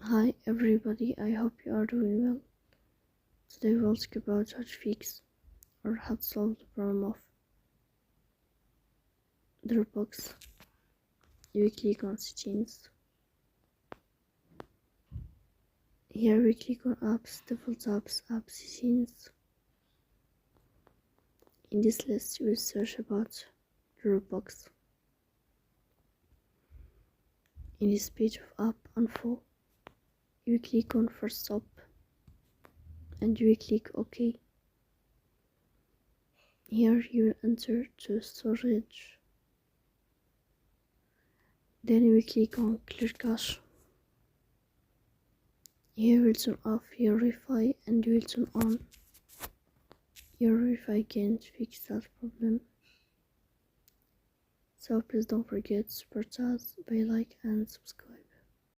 Hi everybody, I hope you are doing well. Today we'll talk about how to fix or how to solve the problem of DropBox. You click on settings. Here we click on apps, default apps, app settings. In this list you will search about DropBox. In this page of app info, you click on first stop and you click OK. Here you will enter to storage. Then you will click on clear cache. Here will turn off your Wi-Fi and you will turn on your Wi-Fi again to fix that problem. So please don't forget to support us by like and subscribe.